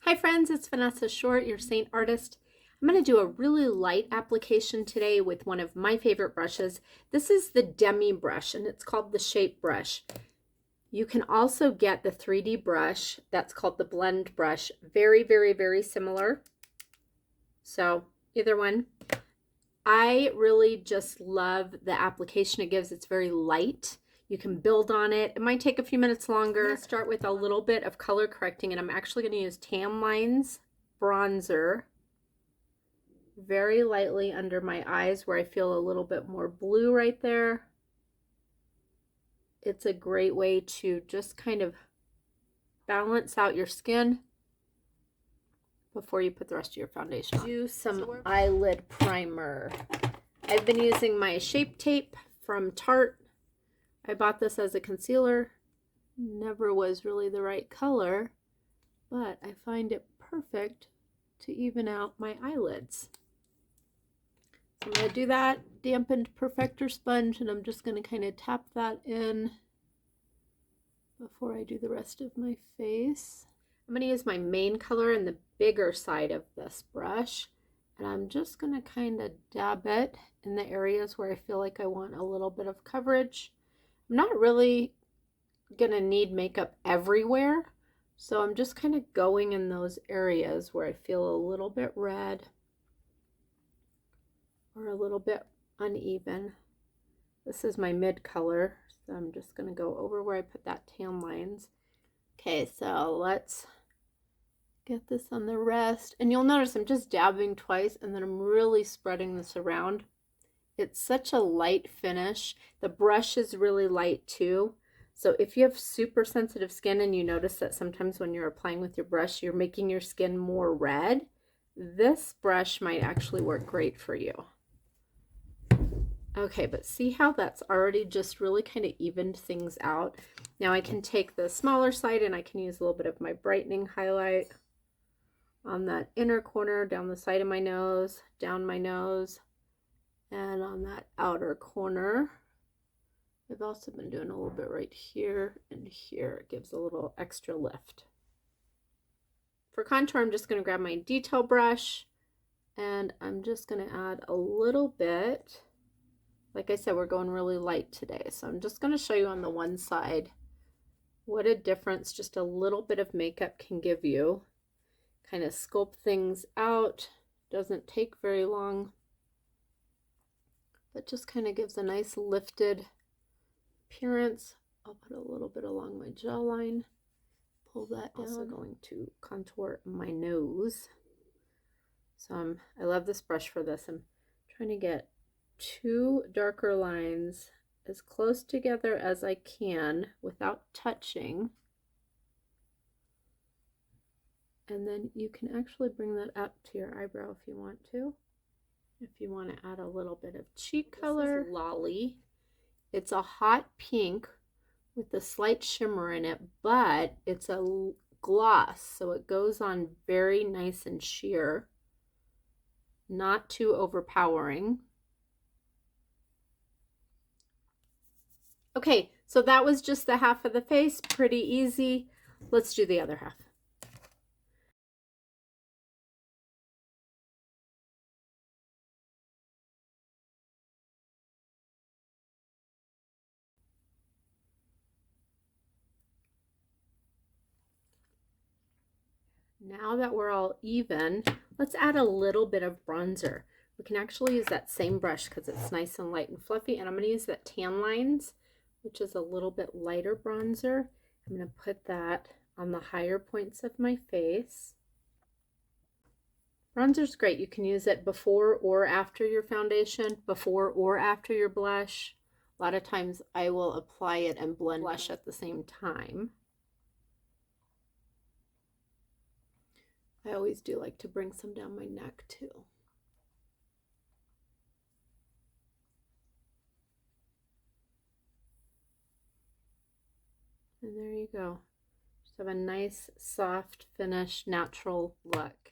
Hi friends, it's Vanessa Short, your Seint artist. I'm going to do a really light application today with one of my favorite brushes. This is the Demi brush and it's called the Shape brush. You can also get the 3D brush that's called the Blend brush. Very, very, very similar. So either one. I really just love the application it gives. It's very light. You can build on it. It might take a few minutes longer. I'm going to start with a little bit of color correcting, and I'm actually going to use Tan Lines bronzer very lightly under my eyes where I feel a little bit more blue right there. It's a great way to just kind of balance out your skin before you put the rest of your foundation on. Do some eyelid primer. I've been using my Shape Tape from Tarte. I bought this as a concealer. Never was really the right color, but I find it perfect to even out my eyelids. So I'm going to do that dampened perfector sponge, and I'm just going to kind of tap that in before I do the rest of my face. I'm going to use my main color in the bigger side of this brush, and I'm just going to kind of dab it in the areas where I feel like I want a little bit of coverage. I'm not really going to need makeup everywhere, so I'm just kind of going in those areas where I feel a little bit red or a little bit uneven. This is my mid color, so I'm just going to go over where I put that tan lines. Okay, so let's get this on the rest, and you'll notice I'm just dabbing twice and then I'm really spreading this around. It's such a light finish. The brush is really light too. So if you have super sensitive skin and you notice that sometimes when you're applying with your brush, you're making your skin more red, this brush might actually work great for you. Okay, but see how that's already just really kind of evened things out. Now I can take the smaller side and I can use a little bit of my brightening highlight on that inner corner, down the side of my nose, down my nose, and on that outer corner. I've also been doing a little bit right here and here. It gives a little extra lift. For contour, I'm just going to grab my detail brush and I'm just going to add a little bit. Like I said, we're going really light today, so I'm just going to show you on the one side what a difference just a little bit of makeup can give you. Kind of sculpt things out. Doesn't take very long, but just kind of gives a nice lifted appearance. I'll put a little bit along my jawline, pull that down. Also going to contour my nose. So I love this brush for this. I'm trying to get two darker lines as close together as I can without touching. And then you can actually bring that up to your eyebrow if you want to. If you want to add a little bit of cheek color. This is Lolly. It's a hot pink with a slight shimmer in it, but it's a gloss, so it goes on very nice and sheer, not too overpowering. Okay, so that was just the half of the face, pretty easy. Let's do the other half. Now that we're all even, let's add a little bit of bronzer. We can actually use that same brush because it's nice and light and fluffy, and I'm going to use that Tan Lines, which is a little bit lighter bronzer. I'm going to put that on the higher points of my face. Bronzer's great. You can use it before or after your foundation, before or after your blush. A lot of times I will apply it and blend blush at the same time. I always do like to bring some down my neck too. And there you go. Just have a nice, soft finish, natural look.